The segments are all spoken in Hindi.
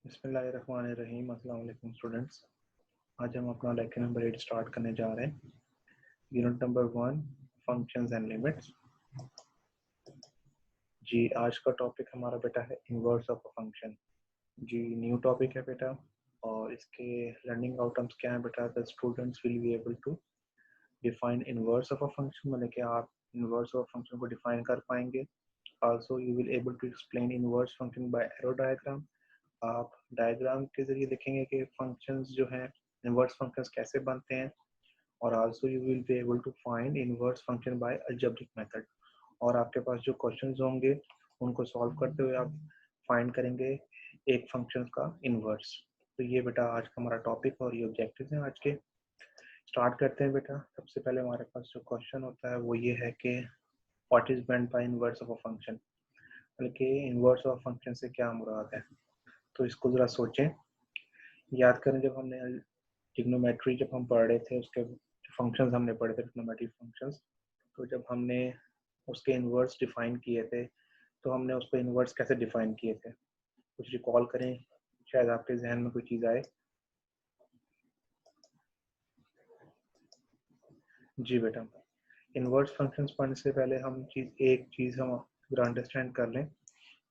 बिस्मिल्लाहिर्रहमानिर्रहीम। अस्सलाम वालेकुम स्टूडेंट्स। आज हम अपना लेक्चर नंबर 8 स्टार्ट करने जा रहे हैं। Unit number 1 functions and limits. जी, आज का टॉपिक हमारा बेटा है इनवर्स ऑफ अ फंक्शन। जी, न्यू टॉपिक है बेटा और इसके लर्निंग आउटकम्स क्या है बेटा? The students will be able to define inverse of a function, मतलब कि आप इनवर्स ऑफ फंक्शन को डिफाइन कर पाएंगे। Also you will able to explain inverse function by arrow diagram. आप डायग्राम के जरिए देखेंगे कि फंक्शंस जो हैं इनवर्स फंक्शंस कैसे बनते हैं। और also you will be able to find inverse function by algebraic method. और आपके पास जो क्वेश्चंस होंगे उनको सॉल्व करते हुए आप फाइंड करेंगे एक फंक्शन का इनवर्स। तो ये बेटा आज का हमारा टॉपिक और ये ऑब्जेक्टिव्स हैं आज के। स्टार्ट करते हैं बेटा। सबसे पहले हमारे पास जो क्वेश्चन होता है वो ये है कि what is meant by inverse of a function, बल्कि इनवर्स ऑफ फंक्शन से क्या मुराद है। तो इसको जरा सोचें, याद करें जब हमने ट्रिग्नोमेट्री जब हम पढ़ रहे थे उसके फंक्शंस हमने पढ़े थे ट्रिग्नोमेट्री फंक्शंस। तो जब हमने उसके इनवर्स डिफाइन किए थे तो हमने उसको इनवर्स कैसे डिफाइन किए थे, कुछ रिकॉल करें, शायद आपके जहन में कोई चीज़ आए। जी बेटा, इनवर्स फंक्शंस पढ़ने से पहले हम एक चीज़ हम अंडरस्टैंड कर लें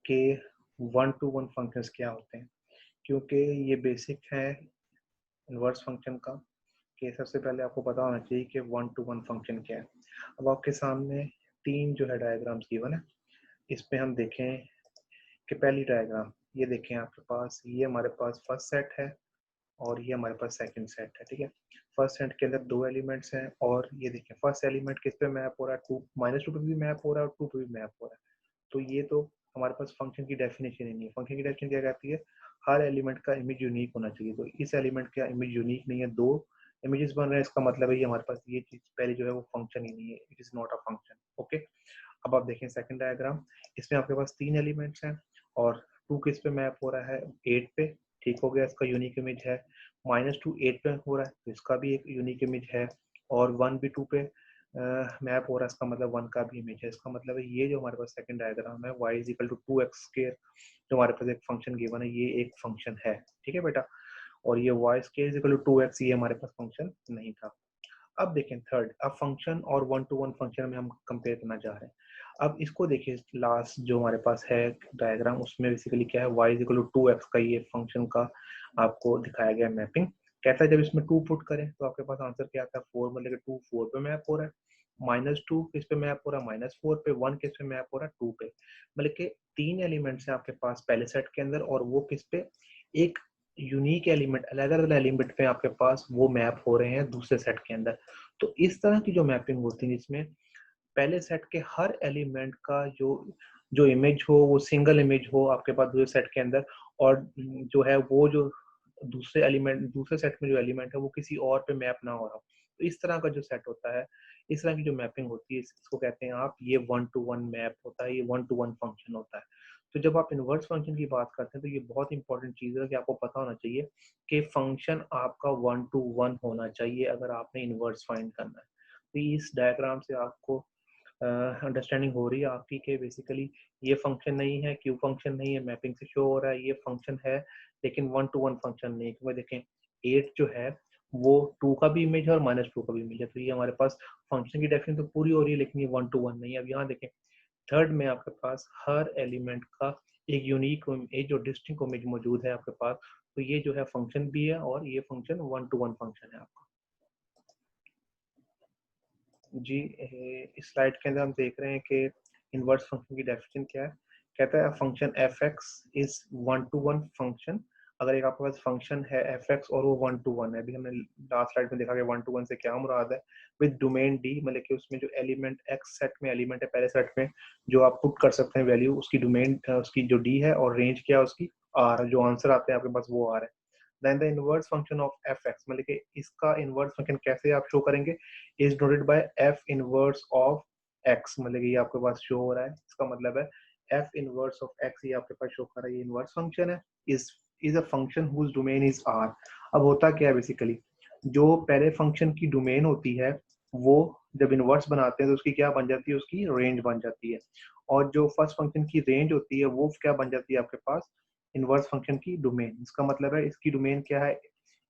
कि वन टू वन फंक्शंस क्या होते हैं, क्योंकि ये बेसिक है इनवर्स फंक्शन का कि सबसे पहले आपको पता होना चाहिए कि वन टू वन फंक्शन क्या है। अब आपके सामने तीन जो है डायग्राम्स गिवन है, इस पे हम देखें कि पहली डायग्राम ये देखें आपके पास, ये हमारे पास फर्स्ट सेट है और ये हमारे पास सेकंड सेट है। ठीक है, फर्स्ट सेट के अंदर दो एलिमेंट्स हैं और ये देखें फर्स्ट एलिमेंट किस पे मैप हो रहा है, टू -2 पे भी मैप हो रहा है और 2 पे भी मैप हो रहा है। तो ये तो हमारे पास फंक्शन की डेफिनेशन ही नहीं है। फंक्शन की डेफिनेशन क्या कहती है? हर एलिमेंट का इमेज यूनिक होना चाहिए। तो इस एलिमेंट का इमेज यूनिक नहीं है, दो इमेजेस बन रहे हैं, इसका मतलब है ये हमारे पास ये चीज पहले जो है वो फंक्शन ही नहीं है, it is not a function. Okay, अब आप देखें सेकंड डायग्राम, इसमें आपके पास तीन एलिमेंट्स हैं और टू किस पे मैप हो रहा है, 8 पे। ठीक हो गया, इसका यूनिक इमेज है। -2 8 पे हो रहा है तो इसका भी एक यूनिक इमेज है। और 1 भी 2 पे मैप हो रहा है, इसका मतलब 1 का भी इमेज है। इसका मतलब है ये जो हमारे पास सेकंड डायग्राम है y is equal to 2x² जो हमारे पास एक फंक्शन गिवन है, ये एक फंक्शन है। ठीक है बेटा, और ये y² is equal to 2x ये हमारे पास फंक्शन नहीं था। अब देखें थर्ड, अब फंक्शन और वन टू वन फंक्शन में हम कंपेयर करना चाह रहे हैं। अब इसको देखिए, लास्ट जो हमारे पास है डायग्राम उसमें बेसिकली क्या है, y is equal to 2x का ये फंक्शन का आपको दिखाया गया मैपिंग। कहता है जब इसमें 2 पुट करें तो आपके पास आंसर क्या आता है, 4, मतलब कि 2 4 पे मैप हो रहा है। -2 किस पे मैप हो रहा है, -4 पे। 1 किस पे मैप हो रहा है, 2 पे। मतलब कि तीन एलिमेंट्स हैं आपके पास पहले सेट के अंदर और वो किस पे, एक यूनिक एलिमेंट, अलग अलग एलिमेंट पे आपके पास वो मैप हो रहे हैं दूसरे सेट के अंदर। तो इस तरह की जो मैपिंग होती है जिसमें पहले सेट के हर एलिमेंट का जो जो इमेज हो वो सिंगल इमेज हो आपके पास दूसरे सेट के अंदर, और जो है वो जो दूसरे सेट में जो एलिमेंट है वो किसी और पे मैप ना हो रहा हो। तो इस तरह का जो सेट होता है, इस तरह की जो मैपिंग होती है, इसको कहते हैं आप, ये वन टू वन मैप होता है, ये वन टू वन फंक्शन होता है। तो जब आप इनवर्स फंक्शन की बात करते हैं तो ये बहुत इंपॉर्टेंट चीज़ है कि आपको पता होना चाहिए कि फंक्शन आपका वन टू वन होना चाहिए अगर आपने इनवर्स फाइंड करना है। तो इस डायग्राम से आपको अंडरस्टैंडिंग हो रही है आपकी कि बेसिकली ये फंक्शन नहीं है, क्यू फंक्शन नहीं है, मैपिंग से शो हो रहा है ये फंक्शन है, लेकिन वन टू वन फंक्शन नहीं है। क्योंकि देखें 8 जो है वो 2 का भी इमेज है और -2 का भी इमेज है। तो ये हमारे पास फंक्शन की डेफिनेशन तो पूरी हो रही है, लेकिन ये वन टू वन नहीं है। अब यहाँ देखें थर्ड में आपके पास हर एलिमेंट का एक यूनिक इमेज और डिस्टिंक्ट इमेज मौजूद है आपके पास। तो ये जो है फंक्शन भी है और ये function one to one function है आपका। जी, इस स्लाइड के अंदर हम देख रहे हैं कि इनवर्स फंक्शन की डेफिनेशन क्या है। कहता है function F x is one to one function. अगर एक आपके पास फंक्शन है एफ एक्स और वो वन टू वन है, अभी हमने लास्ट स्लाइड में देखा कि वन टू वन से क्या मुराद है, विद डोमेन डी, मतलब कि उसमें जो एलिमेंट एक्स सेट में एलिमेंट है पहले सेट में जो आप पुट कर सकते हैं वैल्यू, उसकी डोमेन उसकी जो डी है और रेंज क्या है उसकी आर, जो आंसर आते हैं आपके पास वो आर है। Then the inverse function of f x, मतलब कि इसका इनवर्स फंक्शन कैसे आप शो करेंगे, is denoted by f inverse of x, मतलब कि ये आपके पास शो हो रहा है। इसका मतलब है एफ इनवर्स ऑफ एक्स ये आपके पास शो कर रहा है, ये इनवर्स फंक्शन है। Is a function whose domain is R. अब होता क्या है बेसिकली, जो पहले फंक्शन की डोमेन होती है वो जब इनवर्स बनाते हैं तो उसकी क्या बन जाती है, उसकी रेंज बन जाती है। और जो फर्स्ट फंक्शन की रेंज होती है वो क्या बन जाती है आपके पास, इनवर्स फंक्शन की डोमेन। इसका मतलब है इसकी डोमेन क्या है,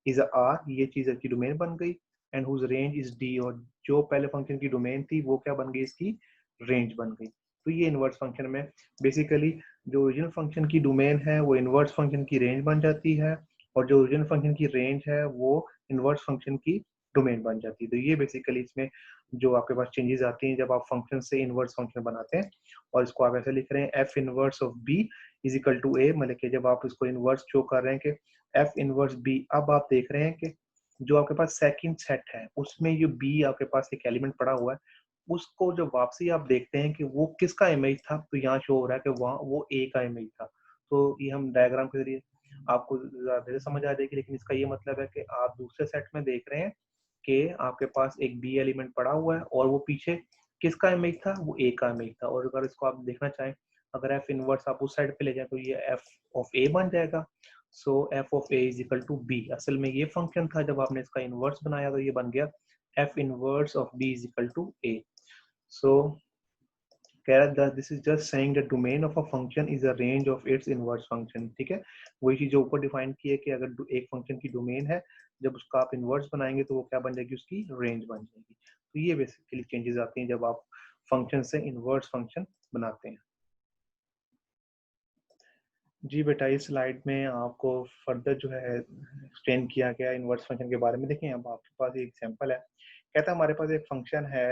इज आर, ये चीज की डोमेन बन गई, and whose range is D, और जो पहले फंक्शन की डोमेन थी वो क्या बन गई, इसकी रेंज बन गई। तो ये इनवर्स फंक्शन में बेसिकली जो ओरिजिनल फंक्शन की डोमेन है वो इनवर्स फंक्शन की रेंज बन जाती है, और जो ओरिजिनल फंक्शन की रेंज है वो इनवर्स फंक्शन की डोमेन बन जाती है। तो ये बेसिकली इसमें जो आपके पास चेंजेस आती हैं जब आप फंक्शन से इनवर्स फंक्शन बनाते हैं, और इसको आप ऐसे लिख रहे हैं F inverse of B is equal to A, मतलब कि जब आप इसको इनवर्स शो कर रहे हैं कि एफ इनवर्स बी, अब आप देख रहे हैं कि जो आपके पास सेकंड सेट है उसमें जो बी आपके पास एक एलिमेंट पड़ा हुआ है, उसको जब वापसी आप देखते हैं कि वो किसका इमेज था, तो यहाँ शो हो रहा है कि वहाँ वो ए का इमेज था। तो ये हम डायग्राम के जरिए आपको ज्यादा समझ आ जाएगी, लेकिन इसका ये मतलब है कि आप दूसरे सेट में देख रहे हैं कि आपके पास एक बी एलिमेंट पड़ा हुआ है और वो पीछे किसका इमेज था, वो ए का इमेज था। और अगर इसको आप देखना चाहें, अगर एफ इनवर्स आप उस साइड पे ले जाए तो ये एफ ऑफ ए बन जाएगा। So F of A is equal to B, असल में ये फंक्शन था, जब आपने इसका इनवर्स बनाया तो ये बन गया F inverse of B is equal to A. So कह रहा this is just saying the domain of a function is a range of its inverse function. ठीक है, वही चीज जो ऊपर डिफाइन की है कि अगर एक फंक्शन की डोमेन है, जब उसका आप इनवर्स बनाएंगे तो वो क्या बन जाएगी, उसकी रेंज बन जाएगी। तो ये बेसिकली चेंजेस आती हैं जब आप फंक्शन से इनवर्स फंक्शन बनाते हैं। जी बेटा, इस स्लाइड में आपको फर्दर जो है एक्सप्लेन किया गया इनवर्स फंक्शन के बारे में। देखें, अब आपके पास एक एग्जांपल है, कहता है हमारे पास एक फंक्शन है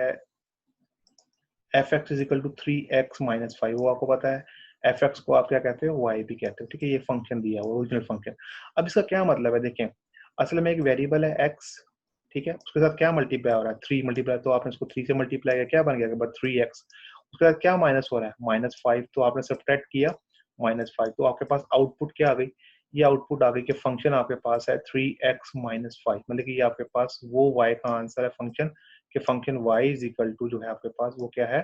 f x is equal to 3x-5। वो आपको पता है एफ एक्स को आप क्या कहते हो, वाई भी कहते हो। ठीक है, ये फंक्शन दिया हुआ ओरिजिनल फंक्शन। अब इसका क्या मतलब है, देखें असल में एक वेरिएबल है एक्स, ठीक है, उसके साथ क्या मल्टीप्लाई हो रहा है, 3 मल्टीप्लाई, तो आपने इसको 3 से मल्टीप्लाई किया, क्या बन गया 3x। उसके बाद क्या माइनस हो रहा है, -5, तो आपने सब्ट्रैक्ट किया -5, तो आपके पास आउटपुट क्या आ गई, ये आउटपुट आ गई कि फंक्शन आपके पास है 3x-5, मतलब कि ये आपके पास वो y का आंसर है फंक्शन, कि function y is equal to जो है आपके पास वो क्या है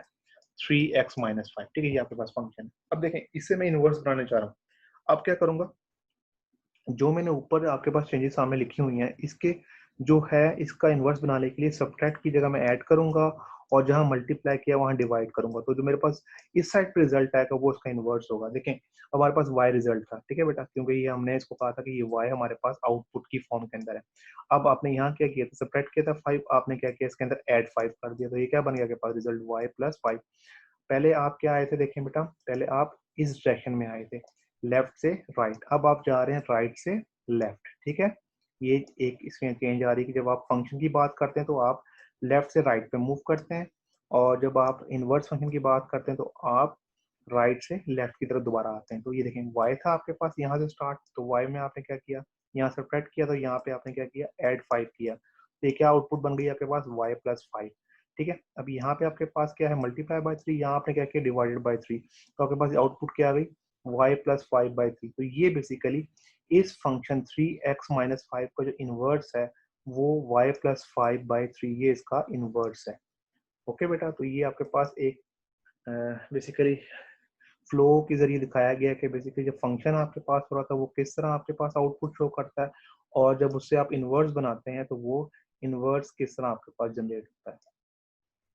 3x-5। ठीक है, ये आपके पास फंक्शन है। अब देखें, इससे मैं इनवर्स बनाने चाह रहा हूँ। अब क्या करूंगा, जो मैंने ऊपर आपके पास चेंजेस सामने लिखी हुई हैं, इसके जो है इसका इनवर्स बनाने के लिए सब्ट्रैक्ट की जगह मैं ऐड करूंगा, और जहां मल्टीप्लाई किया वहां डिवाइड करूंगा, तो जो मेरे पास इस साइड पे रिजल्ट आएगा वो उसका इनवर्स होगा। देखें, हमारे पास y रिजल्ट था, ठीक है बेटा, क्योंकि ये हमने इसको कहा था कि ये y हमारे पास आउटपुट की फॉर्म के अंदर है। अब आपने यहाँ क्या किया था, सब्ट्रैक्ट किया था 5, आपने क्या किया इसके अंदर ऐड 5 कर दिया, तो ये क्या बन गया आपके पास रिजल्ट y प्लस 5। पहले आप क्या आए थे, देखें बेटा, पहले आप इस डायरेक्शन में आए थे, लेफ्ट से राइट, अब आप जा रहे हैं राइट से लेफ्ट। ठीक है, ये एक इसमें चेंज आ रही है कि जब आप फंक्शन की बात करते हैं तो आप लेफ्ट से राइट पे मूव करते हैं, और जब आप इनवर्स फंक्शन की बात करते हैं तो आप राइट से लेफ्ट की तरफ दोबारा आते हैं। तो ये देखें, y था आपके पास यहाँ से स्टार्ट, तो y में आपने क्या किया, यहाँ सब्ट्रैक्ट किया, तो यहाँ पे आपने क्या किया, ऐड 5 किया, तो ये क्या आउटपुट बन गई आपके पास y प्लस 5। ठीक है, अब यहाँ पे आपके पास क्या है, मल्टीप्लाई बाय 3, यहाँ आपने क्या किया, डिवाइडेड बाय 3, तो आपके पास आउटपुट क्या आ गई, y प्लस 5/3। तो ये बेसिकली इस फंक्शन 3x-5 का जो इनवर्स है वो y प्लस 5/3, ये इसका इनवर्स है। ओके बेटा, तो ये आपके पास एक बेसिकली फ्लो के जरिए दिखाया गया कि बेसिकली जब फंक्शन आपके पास हो रहा था वो किस तरह आपके पास आउटपुट शो करता है, और जब उससे आप इनवर्स बनाते हैं तो वो इनवर्स किस तरह आपके पास जनरेट होता है।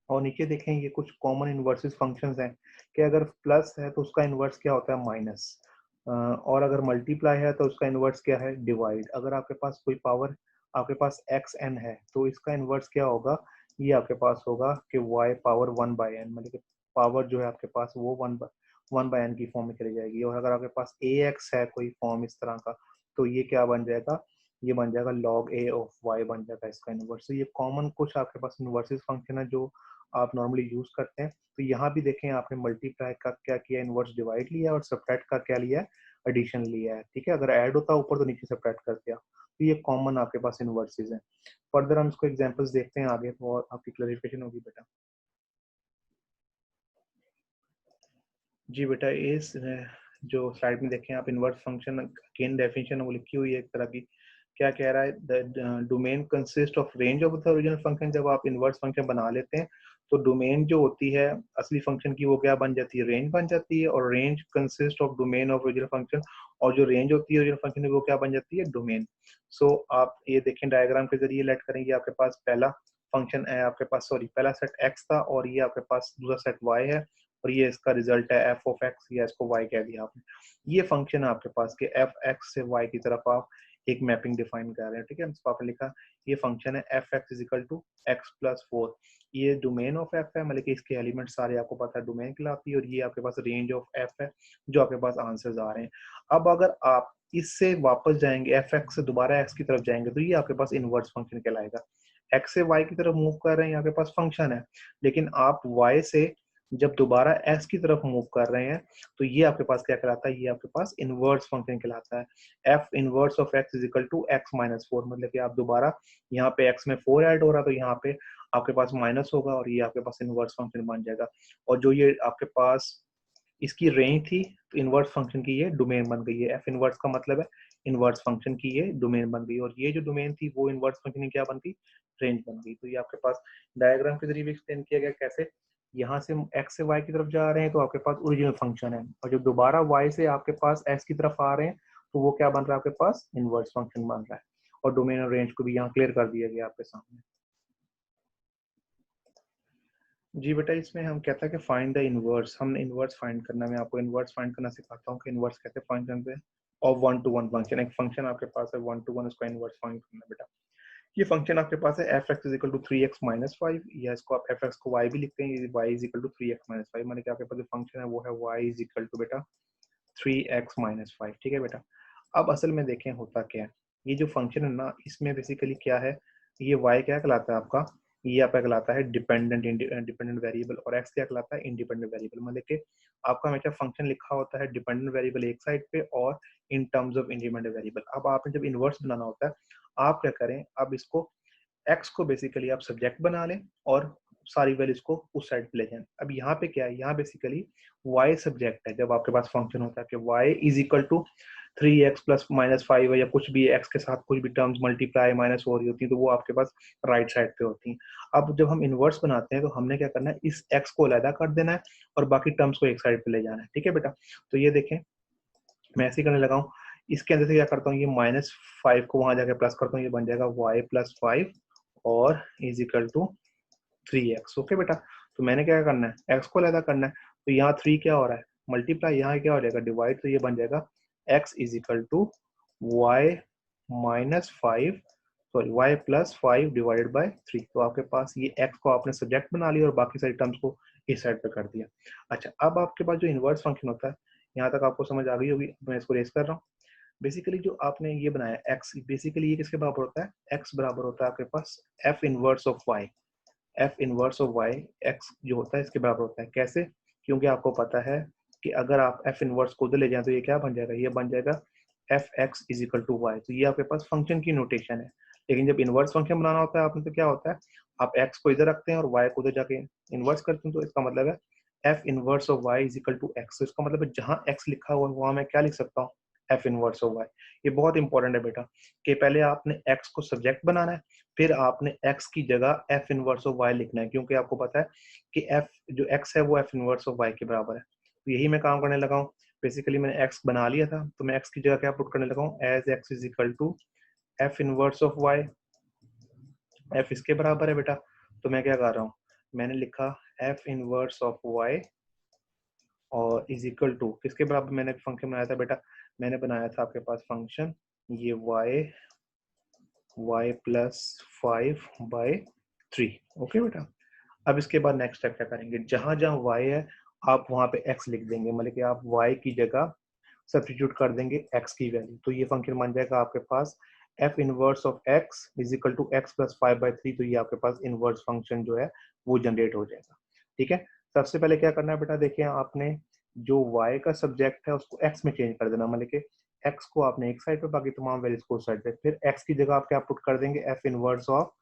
और नीचे देखें, ये कुछ कॉमन इनवर्सेस फंक्शंस हैं कि अगर प्लस है तो उसका इनवर्स क्या होता है, माइनस, और अगर मल्टीप्लाई है तो उसका इनवर्स क्या है, डिवाइड। अगर आपके पास कोई पावर आपके पास xn है तो इसका इनवर्स क्या होगा, ये आपके पास होगा कि y पावर 1/n, मतलब कि पावर जो है आपके पास वो 1/n की फॉर्म में चली जाएगी। और अगर आपके पास ax है कोई फॉर्म इस तरह का, तो ये क्या बन जाएगा, ये बन जाएगा log a ऑफ y बन जाएगा इसका इनवर्स। तो ये कॉमन कुछ आपके पास इनवर्सेस फंक्शन है जो आप नॉर्मली यूज करते हैं। तो यहाँ भी देखें, आपने मल्टीप्लाई का क्या किया, इनवर्स डिवाइड लिया, और सब्ट्रैक्ट का क्या लिया है, एडिशन लिया है। ठीक है, अगर ऐड होता ऊपर तो नीचे सब्ट्रैक्ट कर दिया। तो ये कॉमन आपके पास इनवर्सेस हैं। फर्दर हम इसको एग्जांपल्स देखते हैं आगे, तो और आपकी क्लैरिफिकेशन होगी बेटा। जी बेटा, इस जो स्लाइड में देखें आप, इनवर्स फंक्शन अगेन डेफिनेशन वो लिखी हुई है एक तरह की। क्या कह रहा है, the domain consist of range of the original function. जब आप इनवर्स फंक्शन बना लेते हैं तो डोमेन जो होती है असली फंक्शन की वो क्या बन जाती है, रेंज बन जाती है, और range consist of domain of original function, और जो रेंज होती है ओरिजिनल फंक्शन की वो क्या बन जाती है, डोमेन। सो आप ये देखें डायग्राम के जरिए लेट करेंगे, आपके पास पहला फंक्शन है, आपके पास सॉरी पहला सेट x था, और ये आपके पास दूसरा सेट y है, और ये इसका रिजल्ट है एफ ऑफ एक्स, या इसको वाई कह दिया आपने। ये फंक्शन है आपके पास कि एफ एक्स से वाई की तरफ आप एक मैपिंग डिफाइन कर रहे हैं, ठीक है। तो आपने लिखा ये फंक्शन है f x is equal to x plus 4, ये डोमेन ऑफ एफ है, मतलब कि इसके एलिमेंट सारे आपको पता है डोमेन कहलाती है, और ये आपके पास रेंज ऑफ एफ है जो आपके पास आंसर्स आ रहे हैं। अब अगर आप इससे वापस जाएंगे, एफ एक्स से दोबारा एक्स की तरफ जाएंगे, तो ये आपके पास इनवर्स फंक्शन कहलाएगा। एक्स से वाई की तरफ मूव कर रहे हैं, यहाँ पे पास फंक्शन है, लेकिन आप वाई से जब दोबारा एक्स की तरफ मूव कर रहे हैं तो ये आपके पास क्या कहलाता है, ये आपके पास इनवर्स फंक्शन कहलाता है। F inverse of x is equal to x minus 4, मतलब कि आप दोबारा यहाँ पे एक्स में 4 ऐड हो रहा है तो यहाँ पे आपके पास माइनस होगा और ये आपके पास इनवर्स फंक्शन बन जाएगा। और जो ये आपके पास इसकी रेंज थी, तो इनवर्स फंक्शन की ये डोमेन बन गई है। एफ इनवर्स का मतलब है इनवर्स फंक्शन की ये डोमेन बन गई, और ये जो डोमेन थी वो इनवर्स फंक्शन की क्या बन गई, रेंज बन गई। तो ये आपके पास डायग्राम के जरिए भी एक्सप्लेन किया गया कैसे यहाँ से एक्स से वाई की तरफ जा रहे हैं तो आपके पास ओरिजिनल फंक्शन है, और जब दोबारा वाई से आपके पास एक्स की तरफ आ रहे हैं तो वो क्या बन रहा है, आपके पास इनवर्स फंक्शन बन रहा है। और डोमेन और रेंज को भी यहाँ क्लियर कर दिया गया आपके सामने। जी बेटा, इसमें हम कहता है कि फाइंड द इनवर्स, हमने इनवर्स फाइंड करना है। मैं आपको इनवर्स फाइंड करना सिखाता हूँ कि इनवर्स कैसे फाइंड करते हैं। और वन टू वन फंक्शन, एक फंक्शन आपके पास है वन टू वन, उसका इनवर्स फाइंड करना है बेटा। ये फंक्शन आपके पास है f x is equal to 3x minus 5, या इसको आप एफ एक्स को y भी लिखते हैं, y is equal to 3x minus 5, माने कि आपके पास जो फंक्शन है वो है y इज इक्वल टू बेटा 3x माइनस 5, ठीक है बेटा। अब असल में देखें होता क्या है, ये जो फंक्शन है ना, इसमें बेसिकली क्या है, ये y क्या कहलाता है आपका, ये आपका कहलाता है डिपेंडेंट डिपेंडेंट वेरिएबल, और x क्या कहलाता है इंडिपेंडेंट वेरिएबल। मतलब कि आपका हमेशा फंक्शन लिखा होता है डिपेंडेंट वेरिएबल एक साइड पे और in terms of independent variable. अब आपने जब इनवर्स बनाना होता है, आप क्या करें, अब इसको x को बेसिकली आप सब्जेक्ट बना लें और सारी वैल्यूज को उस साइड पे ले जाएं। अब यहाँ पे क्या है, यहाँ बेसिकली y सब्जेक्ट है। जब आपके पास फंक्शन होता है कि y is equal to 3x plus minus 5 है, या कुछ भी x के साथ कुछ भी टर्म्स मल्टीप्लाई माइनस हो रही होती है, तो वो आपके पास राइट साइड पे होती हैं। अब जब हम इनवर्स बनाते हैं तो हमने क्या करना है, इस x को अलग कर देना है और बाकी टर्म्स को एक साइड पे ले जाना है, ठीक है बेटा। तो ये देखें, मैं ऐसे करने लगा हूँ, इसके अंदर से क्या करता हूँ, ये -5 को वहां जाके प्लस करता हूँ, ये बन जाएगा y प्लस 5 और is equal to 3x। Okay बेटा, तो मैंने क्या करना है, x को अलग करना है, तो यहाँ 3 क्या हो रहा है, मल्टीप्लाई, यहाँ क्या हो जाएगा डिवाइड, तो ये बन जाएगा x is equal to y minus 5, sorry y plus 5 divided by 3। तो आपके पास ये x को आपने सब्जेक्ट बना लिया और बाकी सारी टर्म्स को इस साइड पे कर दिया। अच्छा, अब आपके पास जो इनवर्स फंक्शन होता है, यहाँ तक आपको समझ आ गई होगी, मैं इसको रेस कर रहा हूँ। बेसिकली जो आपने ये बनाया x, बेसिकली ये किसके बराबर होता है, x बराबर होता है आपके पास f inverse of y। f inverse of y x जो होता है इसके बराबर होता है। कैसे, क्योंकि आपको पता है कि अगर आप f इनवर्स को उधर ले जाएं तो ये क्या बन जाएगा, ये बन जाएगा f x is equal to y. तो ये आपके पास फंक्शन की नोटेशन है। लेकिन जब इनवर्स फंक्शन बनाना होता है आपने, तो क्या होता है, आप x को इधर रखते हैं और y को उधर जाके इनवर्स करते हैं। तो इसका मतलब है f inverse of y is equal to x. तो इसका मतलब है जहां x लिखा हुआ है वहां मैं क्या लिख सकता हूँ, एफ इनवर्स ऑफ y। ये बहुत इंपॉर्टेंट है बेटा कि पहले आपने x को सब्जेक्ट बनाना है, फिर आपने x की जगह एफ इनवर्स ऑफ y लिखना है, क्योंकि आपको पता है कि f जो x है वो एफ इनवर्स ऑफ y के बराबर है। तो यही मैं काम करने लगा हूँ। बेसिकली मैंने x बना लिया था, तो मैं x की जगह क्या पुट करने लगा हूँ, as x is equal to f inverse of y। f इसके बराबर है बेटा, तो मैं क्या कर रहा हूँ, मैंने लिखा f इनवर्स ऑफ y और इज इक्वल टू किसके बराबर, मैंने फंक्शन बनाया था बेटा, मैंने बनाया था आपके पास फंक्शन ये y प्लस 5/3। ओके बेटा, अब इसके बाद नेक्स्ट स्टेप क्या करेंगे, जहां जहां y है आप वहां पे x लिख देंगे, मतलब कि आप y की जगह सब्स्टिट्यूट कर देंगे x की वैल्यू। तो ये फंक्शन बन जाएगा आपके पास f inverse of x is equal to x plus 5/3। तो ये आपके पास इनवर्स फंक्शन जो है वो जनरेट हो जाएगा, ठीक है। सबसे पहले क्या करना है बेटा, देखिए आपने जो y का सब्जेक्ट है उसको x में चेंज कर देना, मतलब कि x को आपने एक साइड पे, बाकी तमाम वैल्यूज को उस साइड पे। फिर x की जगह आप क्या पुट कर देंगे, f inverse of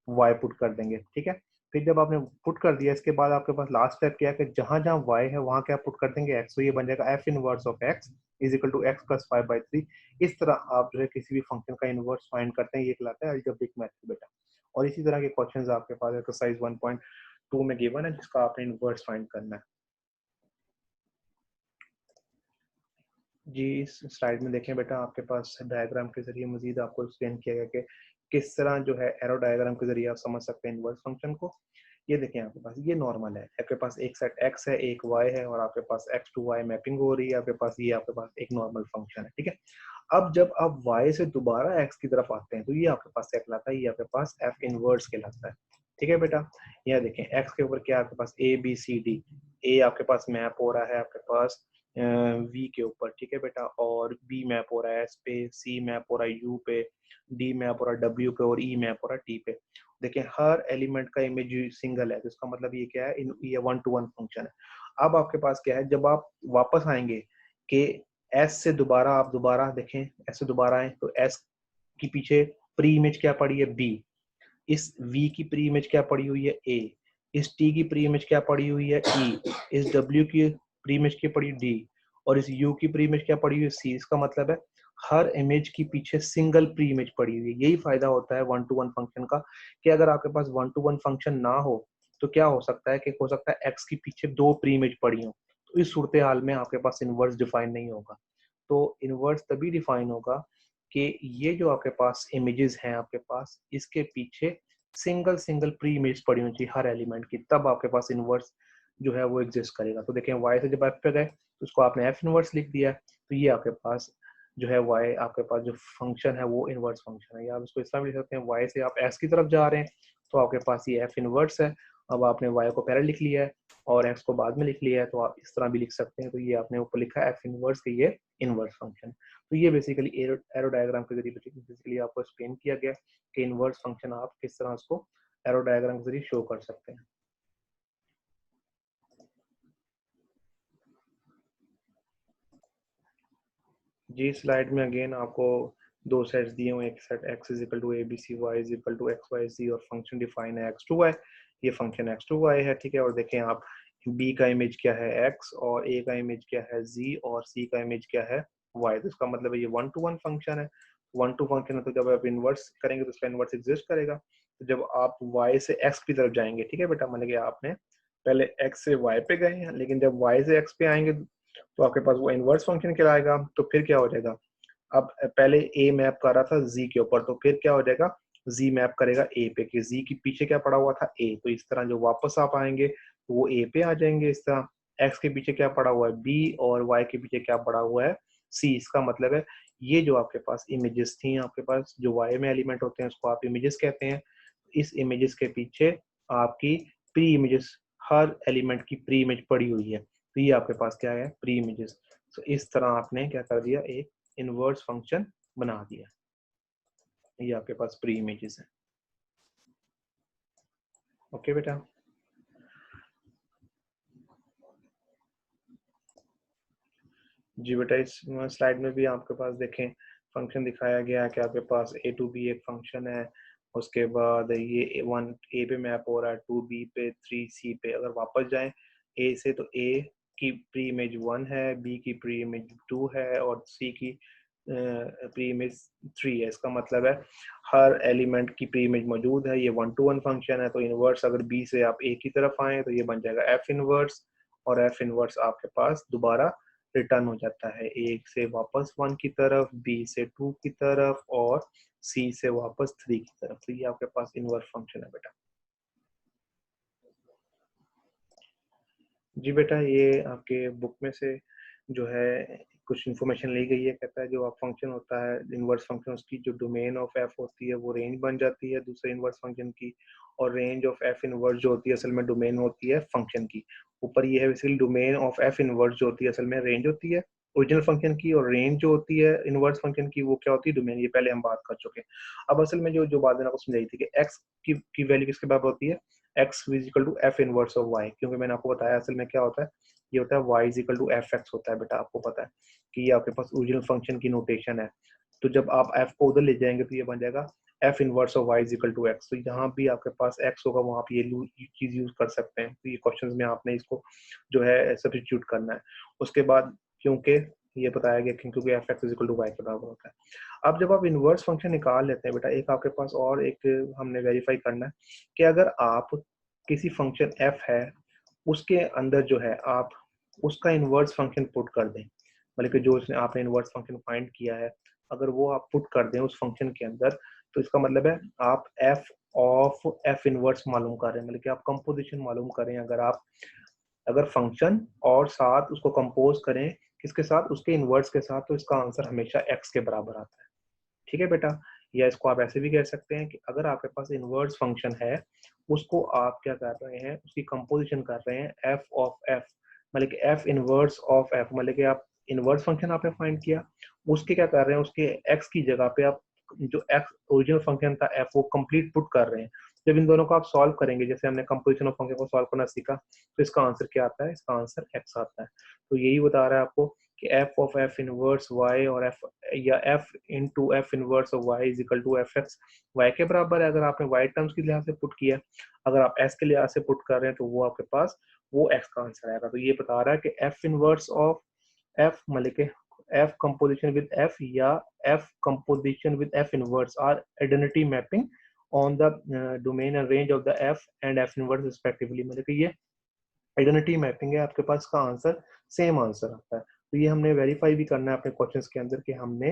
y put कर देंगे, ठीक है। फिर जब आपने पुट कर दिया, इसके बाद आपके पास लास्ट स्टेप क्या है कि जहां जहां y है वहां क्या पुट कर देंगे x। तो ये बन जाएगा f inverse of x is equal to x plus 5/3। इस तरह आप जो है किसी भी फंक्शन का इनवर्स फाइंड करते हैं, ये कहलाता है अलजेब्रिक मेथड बेटा। और इसी तरह के क्वेश्चंस आपके पास एक्सरसाइज 1.2 में गिवन है, जिसका आपने इनवर्स फाइंड करना है। जी, इस स्लाइड में देखें बेटा, आपके पास डायग्राम के जरिए मजीद आपको एक्सप्लेन किया गया कि किस तरह जो है एरो डायग्राम के जरिए आप समझ सकते हैं इनवर्स फंक्शन को। ये देखें आपके पास ये नॉर्मल है, आपके पास एक सेट x है एक y है और आपके पास x to y मैपिंग हो रही है, आपके पास ये आपके पास एक नॉर्मल फंक्शन है, ठीक है। अब जब आप y से दोबारा x की तरफ आते हैं तो ये आपके पास क्या कहलाता है, ये आपके पास f इनवर्स कहलाता है, ठीक है बेटा। यहाँ देखें x के ऊपर क्या आपके पास a b c d, a आपके पास मैप हो रहा है आपके पास v के ऊपर, ठीक है बेटा, और b मैप हो रहा है s पे, c मैप हो रहा है u पे, d मैप हो रहा है w पे और e मैप हो रहा है t पे। देखिए हर एलिमेंट का इमेज सिंगल है, तो इसका मतलब ये क्या है, ये 1 to 1 फंक्शन है। अब आपके पास क्या है, जब आप वापस आएंगे कि एस से दोबारा आप दोबारा देखें, एस से दोबारा आए तो एस की पीछे प्री इमेज क्या पड़ी है बी, इस वी की प्री इमेज क्या पड़ी हुई है ए, इस टी की प्री इमेज क्या पड़ी हुई है ई, इस डब्ल्यू की प्री इमेज क्या पड़ी डी और इस यू की प्री इमेज क्या पड़ी हुई है सी। इसका मतलब है हर इमेज की पीछे सिंगल प्री इमेज पड़ी हुई है। यही फायदा होता है 1 to 1 फंक्शन का, कि अगर आपके पास 1 to 1 फंक्शन ना हो तो क्या हो सकता है कि हो सकता है एक्स की पीछे दो प्री इमेज पड़ी हो, तो इस सूरत हाल में आपके पास इनवर्स डिफाइन नहीं होगा। तो इनवर्स तभी डिफाइन होगा कि ये जो आपके पास इमेजेस हैं आपके पास, इसके पीछे सिंगल सिंगल प्री इमेज पड़ी होनी चाहिए हर एलिमेंट की, तब आपके पास इनवर्स जो है वो एग्जिस्ट करेगा। तो देखें y से जब f पे गए तो उसको आपने f इनवर्स लिख दिया, तो ये आपके पास जो है y आपके पास जो फंक्शन है वो इनवर्स फंक्शन है, या आप इसको इस तरह भी लिख सकते हैं y से आप s की तरफ जा रहे हैं तो आपके पास ये f इनवर्स है। अब आपने y को पहले लिख लिया है और x को बाद में लिख लिया है, तो आप इस तरह भी लिख सकते हैं। तो ये आपने ऊपर लिखा है f इनवर्स के ये इनवर्स फंक्शन। तो ये बेसिकली एरो डायग्राम के जरिए बेसिकली आपको एक्सप्लेन किया गया कि इनवर्स फंक्शन आप किस तरह उसको एरो डायग्राम के जरिए शो कर सकते हैं। जी स्लाइड में अगेन आपको दो सेट्स दिए हुए, एक set x is equal to a b c, y is equal to x y c और फंक्शन डिफाइन है x टू y, ये फंक्शन x टू y है, ठीक है। और देखें आप b का इमेज क्या है x और a का इमेज क्या है z और c का इमेज क्या है y, तो इसका मतलब है ये 1 to 1 फंक्शन है। 1 to फंक्शन है तो जब आप इनवर्स करेंगे तो इसका इनवर्स एग्जिस्ट करेगा। तो जब आप y से x की तरफ जाएंगे, ठीक है बेटा, मतलब कि आपने पहले x से y पे गए हैं, लेकिन जब y से x पे आएंगे तो आपके पास वो इनवर्स फंक्शन कहलाएगा। तो फिर क्या हो जाएगा, अब पहले a मैप कर रहा था z के ऊपर, तो फिर क्या हो जाएगा, z मैप करेगा a पे, कि z के पीछे क्या पड़ा हुआ था a, तो इस तरह जो वापस आप आएंगे तो वो a पे आ जाएंगे। इस तरह x के पीछे क्या पड़ा हुआ है b और y के पीछे क्या पड़ा हुआ है c। इसका मतलब है ये जो आपके पास इमेजेस थी, आपके पास जो y में एलिमेंट होते हैं उसको आप इमेजेस कहते हैं। इस इमेजेस के पीछे आपकी प्री इमेजेस, हर एलिमेंट की प्री इमेज पड़ी हुई है, तो ये आपके पास क्या है, प्री इमेजेस। तो इस तरह आपने क्या कर दिया, एक इनवर्स फंक्शन बना दिया। ये आपके पास प्री इमेजेस है। ओके बेटा। जी बेटा, इस स्लाइड में भी आपके पास देखें फंक्शन दिखाया गया है कि आपके पास a टू b एक फंक्शन है, उसके बाद ये 1 a पे मैप हो रहा है, 2 b पे, 3 c पे। अगर वापस जाएं a से तो a की प्री इमेज 1 है, b की प्री इमेज 2 है और c की प्री इमेज 3 है। इसका मतलब है हर एलिमेंट की प्री इमेज मौजूद है। ये 1 to 1 फंक्शन है। तो इनवर्स अगर b से आप a की तरफ आए तो ये बन जाएगा f इनवर्स, और f इनवर्स आपके पास दोबारा रिटर्न हो जाता है, एक से वापस 1 की तरफ, बी से 2 की तरफ और सी से वापस 3 की तरफ। तो ये आपके पास इनवर्स फंक्शन है बेटा। जी बेटा, ये आपके बुक में से जो है कुछ इन्फॉर्मेशन ली गई है। कहता है जो आप फंक्शन होता है इनवर्स फंक्शन, उसकी जो डोमेन ऑफ एफ होती है वो रेंज बन जाती है दूसरे इनवर्स फंक्शन की, और रेंज ऑफ एफ इनवर्स जो होती है असल में डोमेन होती है फंक्शन की। ऊपर ये है basically domain of f inverse जो होती है असल में रेंज होती है ओरिजिनल फंक्शन की, और रेंज जो होती है इनवर्स फंक्शन की वो क्या होती है, डोमेन। ये पहले हम बात कर चुके हैं। अब असल में जो जो बात मैंने आपको समझाई थी कि एक्स की वैल्यू किसके बराबर होती है, x is equal to f inverse of y, क्योंकि मैंने आपको बताया असल में क्या होता है, ये होता है y is equal to f x होता है बेटा। आपको पता है कि ये आपके पास ओरिजिनल फंक्शन की नोटेशन है। तो जब आप f को उधर ले जाएंगे तो ये बन जाएगा f inverse of y is equal to x. तो जहाँ भी आपके पास x होगा वहाँ पे ये चीज यूज कर सकते हैं। तो ये क्वेश्चंस में आपने इसको जो है सब्स्टिट्यूट करना है। उसके बाद क्योंकि ये बताया गया क्योंकि f x is equal to y के बराबर होता है। अब जब आप इनवर्स फंक्शन निकाल लेते हैं बेटा, एक आपके पास और एक हमने वेरीफाई करना है कि अगर आप किसी फंक्शन f है उसके अंदर जो है आप उसका इनवर्स फंक्शन पुट कर दें, मतलब कि जो उसने आपने इनवर्स फंक्शन फाइंड किया है अगर वो आप पुट कर दें उस फंक्शन के अंदर, तो इसका मतलब है आप f ऑफ एफ इनवर्स मालूम कर रहे हैं, मतलब कि आप कंपोजिशन मालूम करें, अगर फंक्शन और साथ उसको कंपोज करें किसके साथ, उसके इनवर्स के साथ, तो इसका आंसर हमेशा एक्स के बराबर आता है। ठीक है बेटा, या इसको आप ऐसे भी कह सकते हैं कि अगर आपके पास इनवर्स फंक्शन है, उसको आप क्या कर रहे हैं, उसकी कंपोजिशन कर रहे हैं एफ ऑफ एफ, मतलब कि एफ इनवर्स ऑफ एफ, मतलब कि आप इनवर्स फंक्शन आपने फाइंड किया, उसके क्या कर रहे हैं, उसके एक्स की जगह पे आप जो एक्स ओरिजिनल फंक्शन था एफ, वो कंप्लीट पुट कर रहे हैं। जब इन दोनों को आप सॉल्व करेंगे, जैसे हमने कंपोजिशन ऑफ फंक्शन को सॉल्व करना सीखा, तो इसका आंसर क्या आता है, इसका आंसर एक्स आता है। तो यही बता रहा है आपको कि f of f inverse y और एफ, या f into f inverse of y is equal to f x y के बराबर है, अगर आपने वाई टर्म्स के लिहाज से पुट किया। अगर आप एस के लिहाज से पुट कर रहे हैं तो वो आपके पास वो एक्स का आंसर आएगा। तो ये बता रहा है कि एफ इनवर्स ऑफ एफ, मतलब के एफ कंपोजिशन विद एफ या f composition with f inverse are identity mapping on the domain and range of the f and f inverse respectively, मतलब कि ये आइडेंटिटी मैपिंग है, आपके पास का आंसर सेम आंसर आता है। तो ये हमने वेरीफाई भी करना है अपने क्वेश्चंस के अंदर कि हमने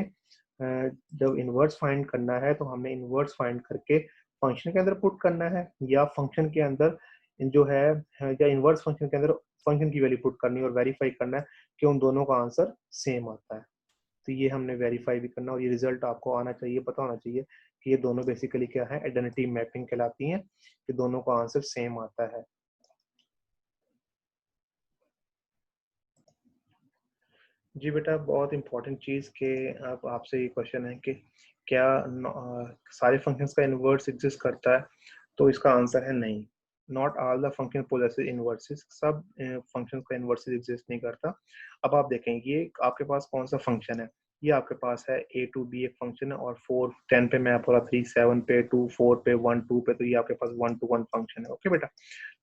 जब इनवर्स फाइंड करना है तो हमने इनवर्स फाइंड करके फंक्शन के अंदर पुट करना है, या फंक्शन के अंदर जो है या इनवर्स फंक्शन के अंदर फंक्शन की वैल्यू पुट करनी है और वेरीफाई करना है कि उन दोनों का आंसर सेम आता है। तो ये हमने वेरीफाई भी करना, और ये रिजल्ट आपको आना चाहिए, पता होना चाहिए कि ये दोनों बेसिकली क्या है, आइडेंटिटी मैपिंग कहलाती हैं, कि दोनों का आंसर सेम आता है। जी बेटा, बहुत इंपॉर्टेंट चीज़ के अब आपसे ये क्वेश्चन है कि क्या सारे फंक्शंस का इन्वर्स एग्जिस्ट करता है, तो इसका आंसर है नहीं। Not all the function possesses inverses, सब फंक्शंस का इन्वर्सेस एग्जिस्ट नहीं करता। अब आप देखेंगे ये आपके पास कौन सा फंक्शन है, ये आपके पास है ए टू बी एक फंक्शन है, और 4 10 पे मैप हो रहा, 3 7 पे, 2 4 पे, 1 2 पे, तो ये आपके पास 1 to 1 फंक्शन है। ओके बेटा,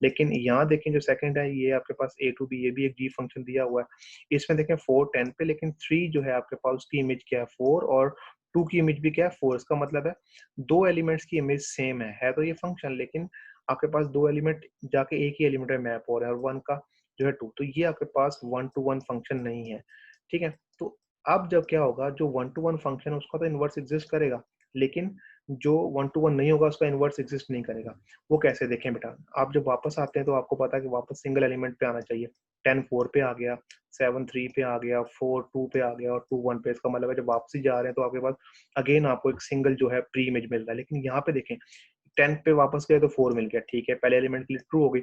लेकिन यहाँ देखें जो सेकंड है, ये आपके पास ए टू बी, ये भी एक जी फंक्शन दिया हुआ है, इसमें देखें 4 10 पे, लेकिन 3 जो है आपके पास उसकी इमेज क्या है 4, और 2 की इमेज भी क्या है 4। इसका मतलब है दो एलिमेंट्स की इमेज सेम है तो ये फंक्शन, लेकिन आपके पास दो एलिमेंट जाके एक ही एलिमेंट में मैप हो रहा है, और वन का जो है 2, तो ये आपके पास 1 to 1 फंक्शन नहीं है। ठीक है, तो अब जब क्या होगा, जो 1 to 1 फंक्शन है उसका तो इनवर्स एग्जिस्ट करेगा, लेकिन जो 1 to 1 नहीं होगा उसका इनवर्स एग्जिस्ट नहीं करेगा। वो कैसे, देखें बेटा, आप जब वापस आते हैं तो आपको पता है कि वापस सिंगल एलिमेंट पे आना चाहिए। 10 4 पे आ गया, 7 3 पे आ गया, 4 2 पे आ गया, और 2 1 पे। इसका मतलब है जब वापसी जा रहे हैं तो आपके पास अगेन आपको एक सिंगल जो है प्री इमेज मिल रहा है। लेकिन यहाँ पे देखें 10 पे वापस गए तो 4 मिल गया, ठीक है, पहले एलिमेंट के लिए ट्रू हो गई।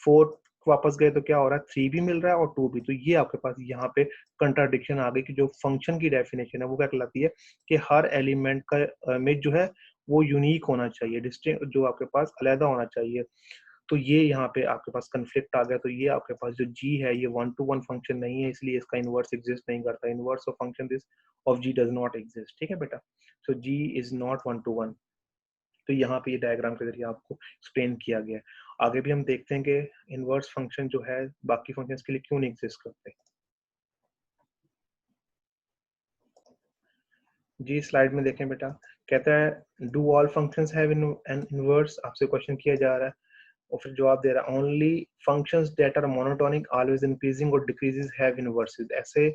4 वापस गए तो क्या हो रहा है, 3 भी मिल रहा है और 2 भी। तो ये आपके पास यहाँ पे कंट्राडिक्शन आ गई कि जो फंक्शन की डेफिनेशन है वो क्या कहलाती है कि हर एलिमेंट का इमेज जो है वो यूनिक होना चाहिए, डिस्टिंक्ट, जो आपके पास अलग होना चाहिए। तो ये यहाँ पे आपके पास कंफ्लिक्ट आ गया। तो ये आपके पास जो जी है ये 1 to 1 फंक्शन नहीं है, इसलिए इसका इनवर्स एग्जिस्ट नहीं करता। Inverse of function this of g does not exist. ठीक है बेटा, so g is not 1 to 1। तो यहाँ पे ये डायग्राम के जरिए आपको एक्सप्लेन किया गया है। आगे भी हम देखते हैं कि इनवर्स फंक्शन जो है बाकी फंक्शंस के लिए क्यों नहीं एग्जिस्ट करते। जी स्लाइड में देखें बेटा, कहता है do all functions have an inverse, आपसे क्वेश्चन किया जा रहा है, और फिर जवाब दे रहा है only functions that are monotonic always increasing और डिक्रीजेस हैव इनवर्सेस। ऐसे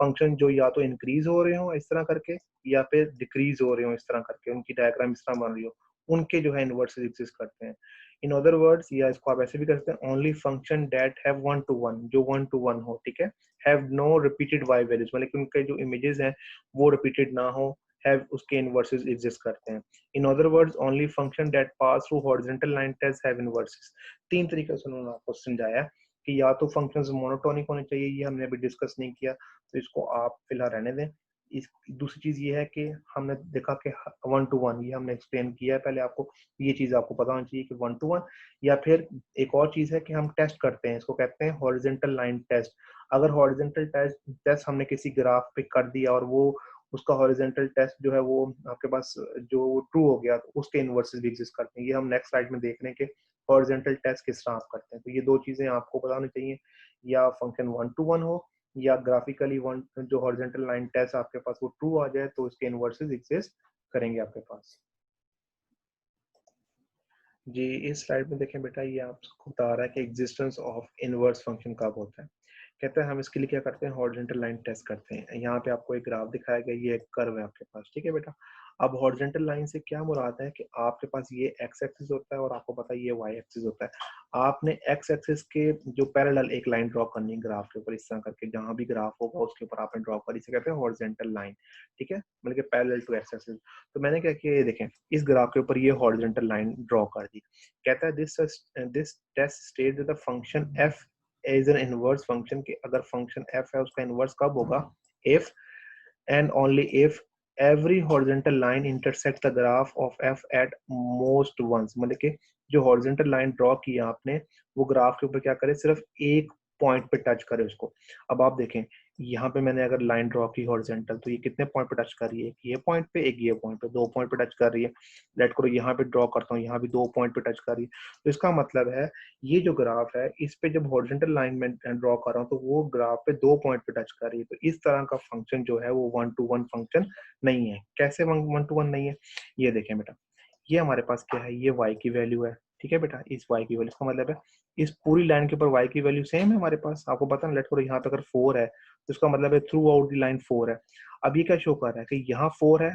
फंक्शन जो या तो इंक्रीज हो रहे हो इस तरह करके, या फिर डिक्रीज हो रहे हो इस तरह करके, उनकी डायग्राम इस तरह बन रही हो, उनके जो है इनवर्सेस एग्जिस्ट करते हैं। इन अदर वर्ड्स, या इसको आप ऐसे भी कर सकते हैं, only function that have 1 to 1, जो 1 to 1 हो, ठीक है, have no repeated y values, मतलब कि उनके जो इमेजेस हैं वो रिपीटेड ना हो, हैव उसके इनवर्सेस एग्जिस्ट करते हैं। In other words, only function that pass through horizontal line test have inverses. तीन तरीके से उन्होंने आपको समझाया कि या तो फंक्शंस मोनोटोनिक होने चाहिए, ये हमने अभी डिस्कस नहीं किया तो इसको आप फिलहाल रहने दें। इस दूसरी चीज ये है कि हमने देखा कि 1 to 1, ये हमने एक्सप्लेन किया है पहले आपको, ये चीज आपको पता होनी चाहिए कि 1 to 1। या फिर एक और चीज है कि हम टेस्ट करते हैं, इसको कहते हैं हॉरिजॉन्टल लाइन टेस्ट। अगर हॉरिजॉन्टल टेस्ट हमने किसी ग्राफ पे कर दिया और वो उसका हॉरिजॉन्टल टेस्ट जो है वो आपके पास जो ट्रू हो गया, तो उसके इनवर्सेस भी एग्जिस्ट करते हैं। ये हम नेक्स्ट स्लाइड में देख रहे हैं कि हॉरिजॉन्टल टेस्ट किस तरह आप करते हैं। तो ये दो चीजें आपको पता होनी चाहिए, या फंक्शन 1 to 1 हो, या ग्राफिकली वन जो हॉरिजॉन्टल लाइन टेस्ट आपके पास वो ट्रू आ जाए तो इसके इनवर्सेस एग्जिस्ट करेंगे आपके पास। जी इस स्लाइड में देखें बेटा, ये आपको बता रहा है कि एग्जिस्टेंस ऑफ इनवर्स फंक्शन कब होता है। कहता है हम इसके लिए क्या करते हैं, हॉरिजॉन्टल लाइन टेस्ट करते हैं। यहाँ पे आपको एक ग्राफ दिखाया गया, ये एक कर्व है आपके पास, ठीक है बेटा। अब हॉरिजॉन्टल लाइन से क्या मुराद है कि आपके पास ये एक्स एक्सिस होता है और आपको पता है ये वाई एक्सिस होता है। आपने एक्स एक्सिस के जो पैरेलल एक लाइन ड्रॉ करनी है ग्राफ के ऊपर, इस तरह करके जहां भी ग्राफ होगा उसके ऊपर आपने ड्रॉ करी, इसे कहते हैं हॉरिजॉन्टल लाइन, ठीक है, मतलब कि पैरेलल टू एक्स एक्सिस। तो मैंने क्या किया, ये देखें, इस ग्राफ के ऊपर ये हॉरिजॉन्टल लाइन ड्रॉ कर दी। कहता है this test state the function f is an inverse function, कि अगर फंक्शन f है उसका इनवर्स कब होगा, if and only if every horizontal line intersects the graph of f at most once, मतलब कि जो हॉरिजॉन्टल लाइन ड्रॉ की है आपने, वो ग्राफ के ऊपर क्या करे, सिर्फ एक पॉइंट पे टच करे उसको। अब आप देखें, यहाँ पे मैंने अगर लाइन ड्रॉ की हॉरिजॉन्टल, तो ये कितने पॉइंट पे टच कर रही है, एक ये पॉइंट पे, एक ये पॉइंट पे, 2 पॉइंट पे टच कर रही है। लेट करो यहाँ पे ड्रॉ करता हूँ, यहाँ भी 2 पॉइंट पे टच कर रही है। तो इसका मतलब है ये जो ग्राफ है, इस पे जब हॉरिजॉन्टल लाइन में ड्रॉ कर रहा हूँ तो वो ग्राफ पे 2 पॉइंट पे टच कर रही है। तो इस तरह का फंक्शन जो है वो 1-to-1 फंक्शन नहीं है। कैसे 1-to-1 नहीं है, ये देखें बेटा, ये हमारे पास क्या है, ये y की वैल्यू है, ठीक है बेटा, इस y की वैल्यू, इसका मतलब है इस पूरी लाइन के ऊपर y की वैल्यू सेम है हमारे पास। आपको पता है, लेट करो यहाँ पे अगर 4 है तो इसका मतलब है थ्रू आउट द लाइन 4 है। अब ये क्या शो कर रहा है कि यहाँ 4 है,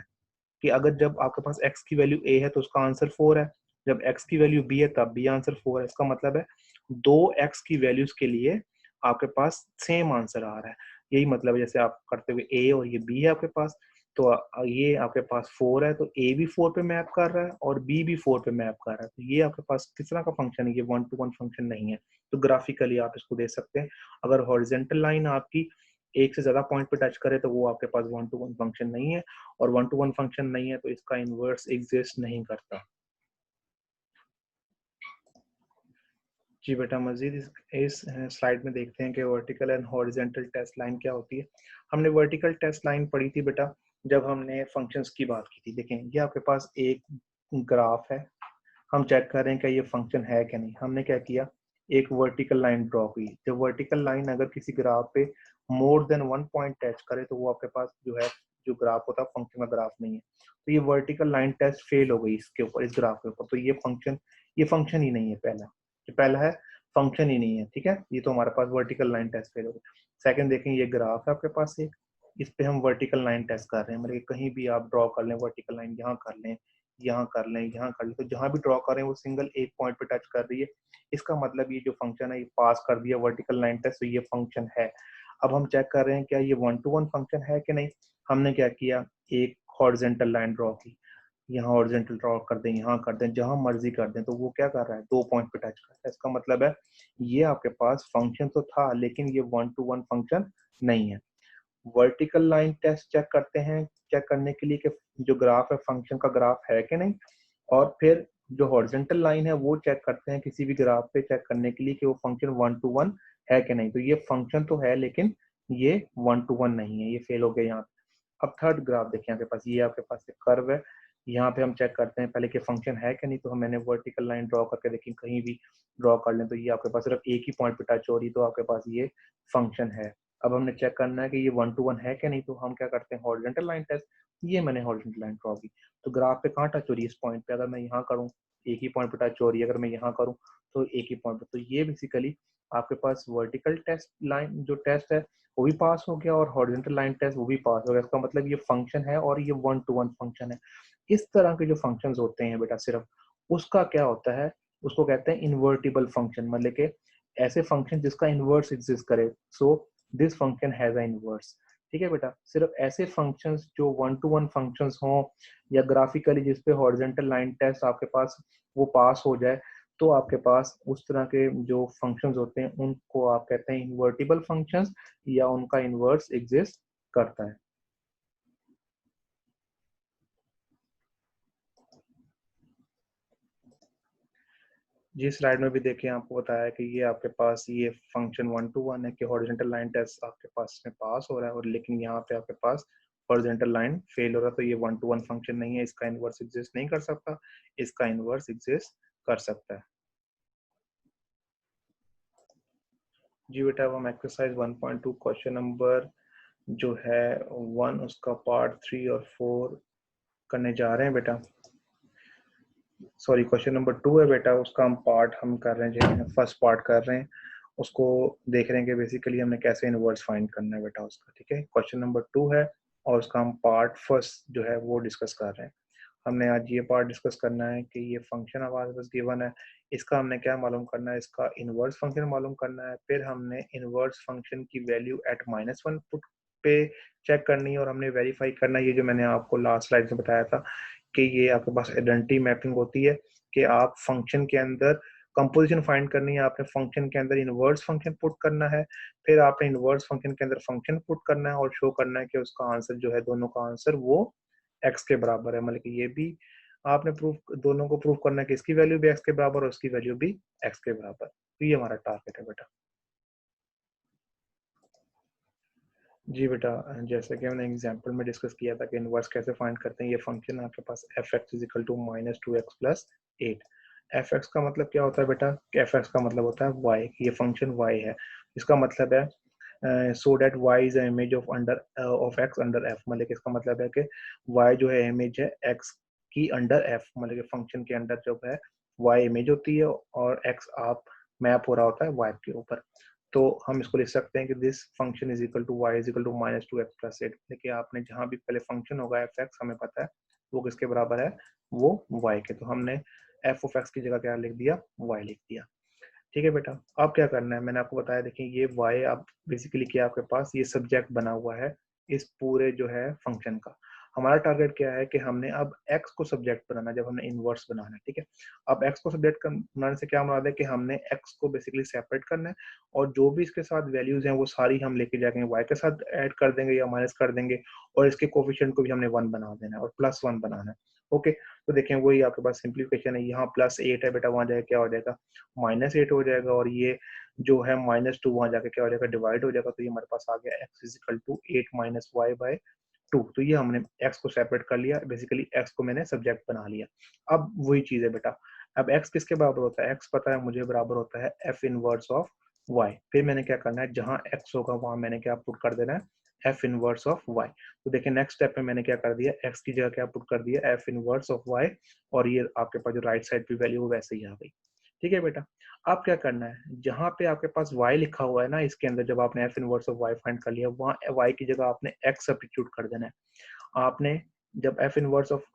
कि अगर जब आपके पास x की वैल्यू a है तो उसका आंसर 4 है, जब x की वैल्यू b है तब भी आंसर 4 है। इसका मतलब है दो x की वैल्यूज के लिए आपके पास सेम आंसर आ रहा है। यही मतलब है, जैसे आप करते हुए a और ये b है आपके पास, तो ये आपके पास 4 है तो a भी 4 पे मैप कर रहा है और b भी 4 पे मैप कर रहा है। तो ये आपके पास किस तरह का फंक्शन है, ये 1-to-1 फंक्शन नहीं है। तो ग्राफिकली आप इसको दे सकते हैं, अगर हॉरिजॉन्टल लाइन आपकी एक से ज्यादा पॉइंट पे टच करे तो वो आपके पास 1-to-1 फंक्शन नहीं है, और 1-to-1 फंक्शन नहीं है तो इसका इनवर्स एग्जिस्ट नहीं करता। जी बेटा, मजीद इस स्लाइड में देखते हैं कि vertical and horizontal test line क्या होती है। हमने वर्टिकल टेस्ट लाइन पढ़ी थी बेटा जब हमने फंक्शंस की बात की थी। देखें, ये आपके पास एक ग्राफ है, हम चेक कर रहे हैं कि ये फंक्शन है कि नहीं। हमने क्या किया, एक वर्टिकल लाइन ड्रॉ की। जब वर्टिकल लाइन अगर किसी ग्राफ पे मोर देन 1 पॉइंट टच करे तो वो आपके पास जो है, जो ग्राफ होता है फंक्शन का ग्राफ नहीं है। तो ये वर्टिकल लाइन टेस्ट फेल हो गई इसके ऊपर, इस ग्राफ के ऊपर। तो ये फंक्शन ही नहीं है। पहला जो पहला है, फंक्शन ही नहीं है, ठीक है, ये तो हमारे पास वर्टिकल लाइन टेस्ट फेल हो गई। सेकंड देखें, ये ग्राफ है आपके पास एक, इस पे हम वर्टिकल लाइन टेस्ट कर रहे हैं, मतलब कहीं भी आप ड्रॉ कर लें वर्टिकल लाइन, यहाँ कर लें, यहाँ कर लें, यहाँ कर लें, तो जहां भी ड्रॉ करें वो सिंगल एक पॉइंट पे टच कर रही है। इसका मतलब ये जो फंक्शन है ये पास कर दिया वर्टिकल लाइन टेस्ट, तो ये फंक्शन है। अब हम चेक कर रहे हैं क्या ये 1-to-1 फंक्शन है कि नहीं। हमने क्या किया, एक हॉरिजॉन्टल लाइन ड्रॉ की, यहाँ हॉरिजॉन्टल ड्रॉ कर दें, यहाँ कर दें, जहां मर्जी कर दें, तो वो क्या कर रहा है, 2 पॉइंट पे टच कर रहा है। इसका मतलब है ये आपके पास फंक्शन तो था लेकिन ये 1-to-1 फंक्शन नहीं है। वर्टिकल लाइन टेस्ट चेक करते हैं, चेक करने के लिए कि जो ग्राफ है फंक्शन का ग्राफ है कि नहीं, और फिर जो हॉरिजॉन्टल लाइन है वो चेक करते हैं किसी भी ग्राफ पे चेक करने के लिए कि वो फंक्शन 1-to-1 है कि नहीं। तो ये फंक्शन तो है लेकिन ये 1-to-1 नहीं है, ये फेल हो गया यहाँ। अब थर्ड ग्राफ देखिए, आपके पास ये आपके पास एक कर्व है, यहाँ पे हम चेक करते हैं पहले कि फंक्शन है कि नहीं। तो मैंने वर्टिकल लाइन ड्रॉ करके देखी, कहीं भी ड्रॉ कर लें तो ये आपके पास सिर्फ एक ही पॉइंट पे टच हो रही, तो आपके पास ये फंक्शन है। अब हमने चेक करना है कि ये 1-to-1 है कि नहीं, तो हम क्या करते हैं, हॉरिजॉन्टल लाइन टेस्ट। ये मैंने हॉरिजॉन्टल लाइन ड्रॉ की, तो ग्राफ पे कहाँ टच हो रही है, इस पॉइंट पे। अगर मैं यहाँ करूँ एक ही पॉइंट पे टच हो रही है, अगर मैं यहाँ करूँ तो एक ही पॉइंट पे। तो ये बेसिकली आपके पास वर्टिकल टेस्ट लाइन जो टेस्ट है वो भी पास हो गया और हॉरिजॉन्टल लाइन टेस्ट वो भी पास हो गया। इसका मतलब ये फंक्शन है और ये 1-to-1 फंक्शन है। इस तरह के जो फंक्शंस होते हैं बेटा, सिर्फ उसका क्या होता है, उसको कहते हैं इन्वर्टिबल फंक्शन, मतलब कि ऐसे फंक्शन जिसका इनवर्स एग्जिस्ट करे। So this function has a inverse, ठीक है बेटा। सिर्फ ऐसे फंक्शंस जो 1-to-1 फंक्शंस हों या ग्राफिकली जिसपे हॉरिजॉन्टल लाइन टेस्ट आपके पास वो पास हो जाए, तो आपके पास उस तरह के जो फंक्शंस होते हैं उनको आप कहते हैं इन्वर्टिबल फंक्शंस, या उनका इनवर्स एग्जिस्ट करता है। जी, स्लाइड में भी देखिए आपको बताया कि ये आपके पास ये फंक्शन 1-to-1 है कि हॉरिजॉन्टल लाइन टेस्ट आपके पास में पास हो रहा है, और लेकिन यहाँ पे आपके पास हॉरिजॉन्टल लाइन फेल हो रहा है। तो ये 1-to-1 फंक्शन नहीं है, इसका इनवर्स एग्जिस्ट नहीं कर सकता, इसका इनवर्स एग्जिस्ट कर सकता है। जी बेटा, अब हम एक्सरसाइज 1.2 क्वेश्चन नंबर जो है 1 उसका पार्ट 3 और 4 करने जा रहे हैं बेटा। सॉरी, क्वेश्चन नंबर 2 है बेटा, उसका हम कर रहे हैं, जो है फर्स्ट पार्ट कर रहे हैं। उसको देख रहे हैं कि बेसिकली हमने कैसे इनवर्स फाइंड करना है बेटा उसका। ठीक है, क्वेश्चन नंबर 2 है और उसका हम पार्ट फर्स्ट जो है वो डिस्कस कर रहे हैं। हमने आज ये पार्ट डिस्कस करना है कि ये फंक्शन हमारे पास गिवन है, इसका हमने क्या मालूम करना है, इसका इनवर्स फंक्शन मालूम करना है, फिर हमने इनवर्स फंक्शन की वैल्यू एट -1 पुट पे चेक करनी है और हमने वेरीफाई करना है। ये जो मैंने आपको लास्ट स्लाइड में बताया था कि ये आपके पास आइडेंटिटी मैपिंग होती है कि आप फंक्शन के अंदर कंपोजिशन फाइंड करनी है, आपने फंक्शन के अंदर इनवर्स फंक्शन पुट करना है, फिर आपने इनवर्स फंक्शन के अंदर फंक्शन पुट करना है और शो करना है कि उसका आंसर जो है, दोनों का आंसर वो x के बराबर है। मतलब कि ये भी आपने प्रूफ, दोनों को प्रूफ करना है कि इसकी वैल्यू भी x के बराबर और उसकी वैल्यू भी x के बराबर। तो ये हमारा टारगेट है बेटा। जी बेटा, जैसे कि हमने एग्जांपल में डिस्कस किया था कि इनवर्स कैसे फाइंड करते हैं। ये फंक्शन है आपके पास fx is equal to -2x plus 8। fx का मतलब क्या होता है बेटा? fx का मतलब होता है y, ये फंक्शन y है। इसका मतलब है so that y is image of under of x under f। मतलब कि इसका मतलब है कि y जो है इमेज है x की अंडर f। मतलब कि फंक्शन के अंदर जो है y इमेज होती है और x आप मैप हो रहा होता है y के ऊपर। तो हम इसको लिख सकते हैं कि this function is equal to y is equal to -2x plus 8। देखिए आपने जहां भी पहले फंक्शन होगा एफ एक्स, हमें पता है वो किसके बराबर है, वो y के। तो हमने एफ ऑफ एक्स की जगह क्या लिख दिया, y लिख दिया। ठीक है बेटा, अब क्या करना है, मैंने आपको बताया। देखिए ये y आप बेसिकली क्या, आपके पास ये सब्जेक्ट बना हुआ है इस पूरे जो है फंक्शन का। हमारा टारगेट क्या है कि हमने अब x को सब्जेक्ट बनाना है जब हमने इनवर्स बनाना है। ठीक है, अब x को सब्जेक्ट बनाने से क्या मुराद है कि हमने x को बेसिकली सेपरेट करना है और जो भी इसके साथ वैल्यूज हैं वो सारी हम लेके जाएंगे y के साथ ऐड कर देंगे या माइनस कर देंगे और इसके कोफिशिएंट को भी हमने 1 बना देना है और +1 बनाना है। ओके, तो देखें वही आपके पास सिंप्लीफिकेशन है। यहाँ +8 है बेटा, वहां जाके क्या हो जाएगा, -8 हो जाएगा और ये जो है -2 वहां जाके क्या हो जाएगा, डिवाइड हो जाएगा। तो ये हमारे पास आ गया x is equal to 8 minus y by 2। तो ये हमने x को सेपरेट कर लिया, बेसिकली x को मैंने सब्जेक्ट बना लिया। अब वही चीज है बेटा, अब x किसके बराबर होता है, x पता है मुझे, बराबर होता है f इनवर्स ऑफ y। फिर मैंने क्या करना है, जहां x होगा वहां मैंने क्या पुट कर देना है, f इनवर्स ऑफ y। तो देखिए नेक्स्ट स्टेप में मैंने क्या कर दिया, x की जगह क्या पुट कर दिया, f इनवर्स ऑफ y, और ये आपके पास जो राइट साइड पे वैल्यू वैसे ही आ गई। ठीक है बेटा, अब क्या करना है, जहां पे आपके पास y लिखा हुआ है ना, इसके अंदर जब आपने f inverse of y find कर लिया, वहां y की जगह आपने x सब्स्टिट्यूट कर देना है। आपने जब f इनवर्स ऑफ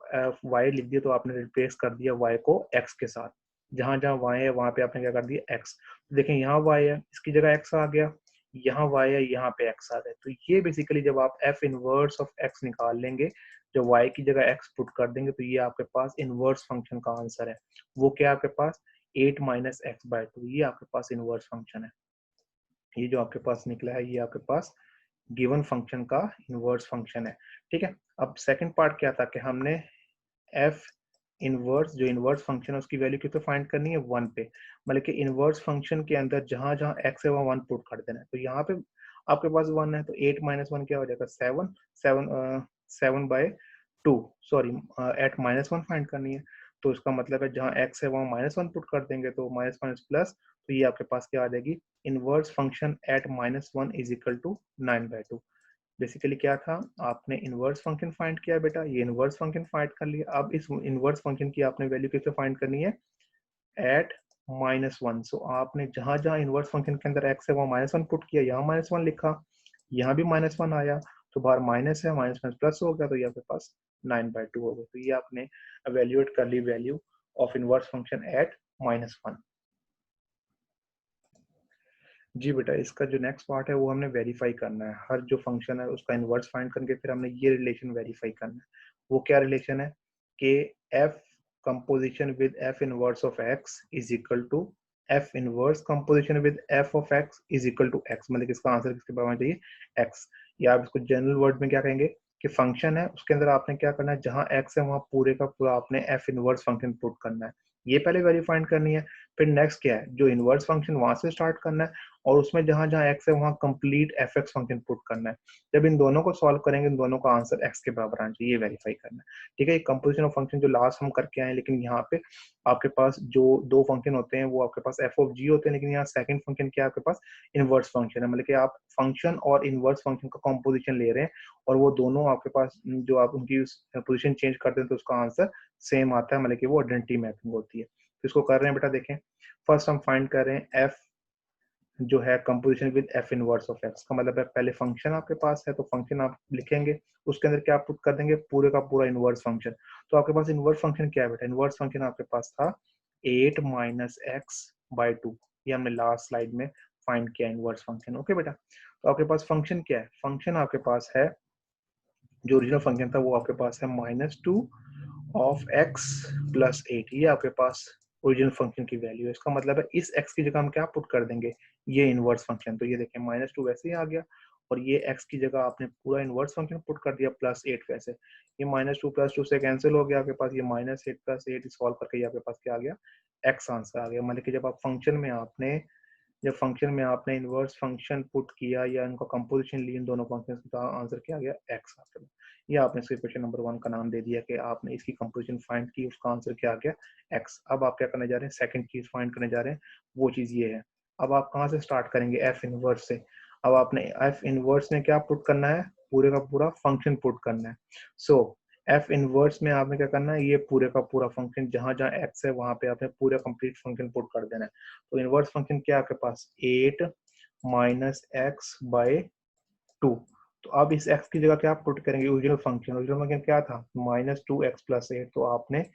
y लिख दिया तो आपने रिप्लेस कर दिया y को x के साथ। जहां जहां y है वहां पे आपने क्या कर दिया, x। देखें यहाँ y है, इसकी जगह x आ गया, यहाँ y है, यहाँ पे x आ गया। तो ये बेसिकली जब आप f इनवर्स ऑफ x निकाल लेंगे, जब y की जगह x पुट कर देंगे, तो ये आपके पास इनवर्स फंक्शन का आंसर है। वो क्या आपके पास 8 माइनस एक्स बाय 2, ये आपके पास इनवर्स फंक्शन है। ये जो आपके पास निकला है ये आपके पास गिवन फंक्शन का इनवर्स फंक्शन है। ठीक है, अब सेकंड पार्ट क्या था कि हमने एफ इनवर्स, जो इनवर्स फंक्शन है उसकी वैल्यू कितने फाइंड करनी है, 1 पे। मतलब कि इनवर्स फंक्शन के अंदर जहां जहां एक्स है वहां 1 पुट कर देना है। तो यहाँ पे आपके पास 1 है तो 8 माइनस 1 क्या हो जाएगा, 7। 7 बाय 2, सॉरी एट -1 फाइंड करनी है। तो इसका मतलब है जहां एक्स है वहां -1 पुट कर देंगे तो माइनस माइनस प्लस, तो ये आपके पास क्या आ जाएगी, inverse function at -1 is equal to 9/2। Basically क्या था, आपने इनवर्स फंक्शन फाइंड किया बेटा, ये इनवर्स फंक्शन फाइंड कर लिया। अब इस इनवर्स फंक्शन की आपने वैल्यू किससे फाइंड करनी है, एट -1। सो आपने जहां जहां इनवर्स फंक्शन के अंदर एक्स है वहां -1 पुट किया, यहाँ -1 लिखा, यहाँ भी -1 आया, तो बाहर माइनस है, माइनस माइनस प्लस हो गया, तो ये आपके पास 9/2 हो गया। तो ये आपने एवेल्युएट कर ली value of inverse function at -1। जी बेटा, इसका जो नेक्स्ट पार्ट है वो हमने वेरीफाई करना है। हर जो फंक्शन है उसका इनवर्स फाइंड करके फिर हमने ये रिलेशन वेरीफाई करना है। वो क्या रिलेशन है कि f composition with f inverse of x is equal to f inverse composition with f of x is equal to x. मतलब इसका आंसर किसके बराबर होना चाहिए, एक्स। या आप इसको जनरल वर्ड में क्या कहेंगे कि फंक्शन है उसके अंदर आपने क्या करना है, जहां एक्स है वहां पूरे का पूरा आपने एफ इनवर्स फंक्शन पुट करना है। ये पहले वेरीफाइंड करनी है। फिर नेक्स्ट क्या है, जो इनवर्स फंक्शन वहां से स्टार्ट करना है और उसमें जहां जहां एक्स है वहां complete F x function put करना है। जब इन दोनों को सॉल्व करेंगे, इन दोनों का आंसर एक्स के बराबर आना चाहिए, ये वेरीफाई करना है। ठीक है, ये कंपोजिशन ऑफ फंक्शन जो लास्ट हम करके आए, लेकिन यहाँ पे आपके पास जो दो फंक्शन होते हैं वो आपके पास एफ ऑफ जी होते हैं, लेकिन यहाँ सेकंड फंक्शन क्या है आपके पास, इनवर्स फंक्शन है। मतलब कि आप फंक्शन और इनवर्स फंक्शन का कंपोजिशन ले रहे हैं और वो दोनों आपके पास जो आप उनकी पोजिशन चेंज करते हैं तो उसका आंसर सेम आता है। मतलब कि वो आइडेंटिटी मैपिंग होती है। तो इसको कर रहे हैं बेटा, देखें फर्स्ट हम फाइंड कर रहे हैं एफ जो है composition with f inverse of x का मतलब है पहले फंक्शन आपके पास है तो फंक्शन आप लिखेंगे, उसके अंदर क्या पुट कर देंगे, पूरे का पूरा इनवर्स फंक्शन। तो आपके पास इनवर्स फंक्शन क्या है बेटा, इनवर्स फंक्शन आपके पास था 8 माइनस एक्स बाई 2, ये हमने लास्ट स्लाइड में फाइंड किया इनवर्स फंक्शन। ओके बेटा, तो आपके पास फंक्शन क्या है, फंक्शन आपके पास है, जो ओरिजिनल फंक्शन था वो आपके पास है -2 ऑफ x प्लस 8, ये आपके पास ओरिजिनल फंक्शन की वैल्यू है। इसका मतलब है इस x की जगह हम क्या पुट कर देंगे, ये इनवर्स फंक्शन। तो ये देखें -2 वैसे ही आ गया, और ये x की जगह आपने पूरा इनवर्स फंक्शन पुट कर दिया प्लस 8 वैसे, ये -2 प्लस 2 से कैंसिल हो गया, आपके पास ये -8 प्लस 8 सॉल्व करके ये आपके पास क्या आ गया, x आंसर आ गया। मतलब कि जब आप फंक्शन में आपने जब फंक्शन में आपने इनवर्स फंक्शन पुट किया या इनका कंपोजिशन ली इन दोनों फंक्शंस का, आंसर क्या आ गया, x आ गया। ये आपने इसके क्वेश्चन नंबर 1 का नाम दे दिया कि आपने इसकी कंपोजिशन फाइंड की, उसका आंसर क्या आ गया, x। अब आप क्या करने जा रहे हैं, सेकंड चीज फाइंड करने जा रहे हैं, वो चीज ये है। अब आप कहाँ से स्टार्ट करेंगे, f इनवर्स से। अब आपने f इनवर्स में क्या पुट करना है, पूरे का पूरा फंक्शन पुट करना है। सो f इनवर्स में आपने क्या करना है, ये पूरे का पूरा फंक्शन जहां जहां x है वहां पे आपने पूरा कंप्लीट फंक्शन पुट कर देना है। तो इनवर्स फंक्शन क्या है आपके पास, 8 माइनस एक्स बाई 2। तो अब इस x की जगह क्या पुट करेंगे, ओरिजिनल फंक्शन क्या था, -2x प्लस 8। तो आपने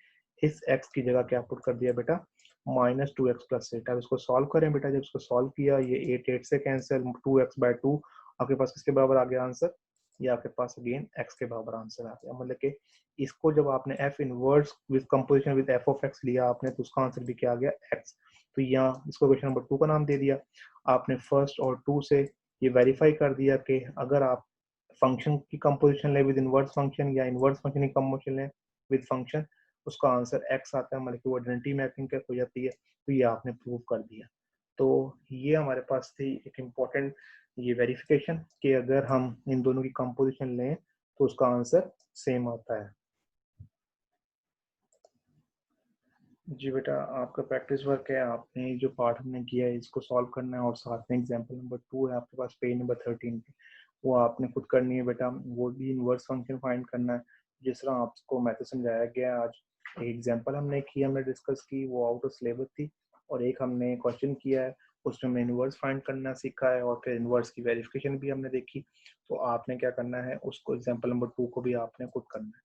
इस x की जगह क्या पुट कर दिया बेटा, -2x प्लस 8। अब इसको सॉल्व करें बेटा, जब इसको सॉल्व किया, ये 8 से कैंसिल, 2x बाई 2 आपके पास किसके बराबर आ गया आंसर, ये आपके पास अगेन x के बराबर आंसर आ गया। मतलब कि इसको जब आपने f inverse with composition with f of x लिया आपने, तो उसका आंसर भी क्या आ गया, x। तो यहाँ इसको क्वेश्चन नंबर 2 का नाम दे दिया। आपने फर्स्ट और 2 से ये वेरीफाई कर दिया कि अगर आप फंक्शन की कंपोजिशन ले विद इनवर्स फंक्शन या इनवर्स फंक्शन की कंपोजिशन ले विद फंक्शन, उसका आंसर x आता है, मतलब कि वो आइडेंटिटी मैपिंग क्या हो जाती है। तो ये आपने प्रूव कर दिया। तो ये हमारे पास थी एक इम्पोर्टेंट ये वेरिफिकेशन कि अगर हम इन दोनों की कंपोजिशन लें तो उसका आंसर सेम आता है। जी बेटा, आपका प्रैक्टिस वर्क है, आपने जो पार्ट हमने किया है इसको सॉल्व करना है, और साथ में एग्जांपल नंबर 2 है आपके पास पेज नंबर 13 पे, वो आपने खुद करनी है बेटा। वो भी इनवर्स फंक्शन फाइंड करना है, जिस तरह आपको मैथड समझाया गया है आज। एक एग्जांपल हमने की, हमने डिस्कस की, वो आउट ऑफ सिलेबस थी, और एक हमने क्वेश्चन किया है, उसमें हमने इनवर्स फाइंड करना सीखा है, और फिर इनवर्स की वेरिफिकेशन भी हमने देखी। तो आपने क्या करना है, उसको एग्जाम्पल नंबर 2 को भी आपने खुद करना है।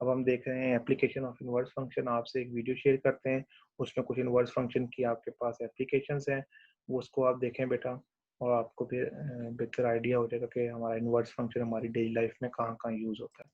अब हम देख रहे हैं एप्लीकेशन ऑफ इनवर्स फंक्शन, आपसे एक वीडियो शेयर करते हैं, उसमें कुछ इनवर्स फंक्शन की आपके पास एप्लीकेशंस हैं, वो उसको आप देखें बेटा, और आपको फिर बेहतर आइडिया हो जाएगा कि हमारा इनवर्स फंक्शन हमारी डेली लाइफ में कहाँ कहाँ यूज होता है।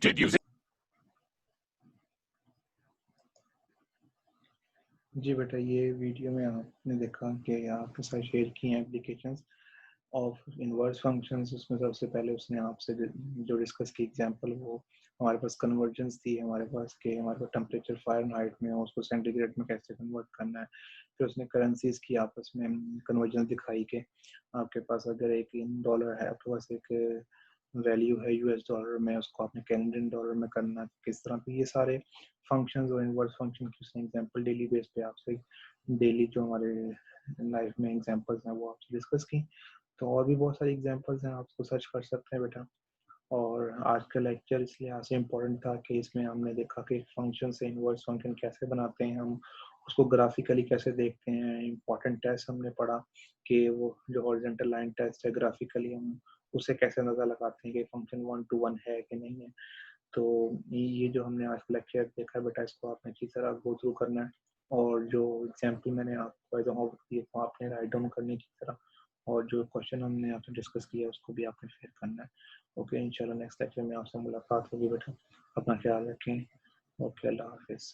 did using जी बेटा, ये वीडियो में आपने देखा कि आपके साथ शेयर की हैं एप्लीकेशंस ऑफ इनवर्स फंक्शंस। उसमें सबसे पहले उसने आपसे जो डिस्कस की एग्जांपल, वो हमारे पास कन्वर्जेंस थी, हमारे पास टेम्परेचर फ़ारेनहाइट में उसको सेंटीग्रेड में कैसे कन्वर्ट करना है। फिर उसने करेंसीज की आपस में कन्वर्जेंस दिखाई कि आपके पास अगर एक डॉलर है, आपके पास एक वैल्यू है यूएस डॉलर में, उसको आपने कैनेडियन डॉलर में करना है किस तरह। तो ये सारे फंक्शंस और इनवर्स फंक्शन की उसने एग्जांपल डेली बेस पे आपसे, डेली जो हमारे लाइफ में एग्जांपल्स हैं वो आपसे डिस्कस की। तो और भी बहुत सारी एग्जांपल्स हैं, आप उसको सर्च कर सकते हैं बेटा। और आज का लेक्चर इसलिए यहाँ से इम्पोर्टेंट था कि इसमें हमने देखा कि फंक्शन से इनवर्स फंक्शन कैसे बनाते हैं, हम उसको ग्राफिकली कैसे देखते हैं। इम्पोर्टेंट टेस्ट हमने पढ़ा कि वो जो हॉरिजॉन्टल लाइन टेस्ट है, ग्राफिकली हम उसे कैसे अंदाजा लगाते हैं कि फंक्शन 1 to 1 है कि नहीं है। तो ये जो हमने आज लेक्चर देखा है बेटा, इसको आपने अच्छी तरह गो थ्रू करना है। और जो एग्जाम्पल मैंने आपको होमवर्क दिए वो आपने राइट डाउन करने की तरह, और जो क्वेश्चन हमने आपसे डिस्कस किया उसको भी आपने फिर करना है। ओके, इंशाल्लाह नेक्स्ट लेक्चर में आपसे मुलाकात होगी बेटा। अपना ख्याल रखें। ओके, अल्लाह हाफिज़।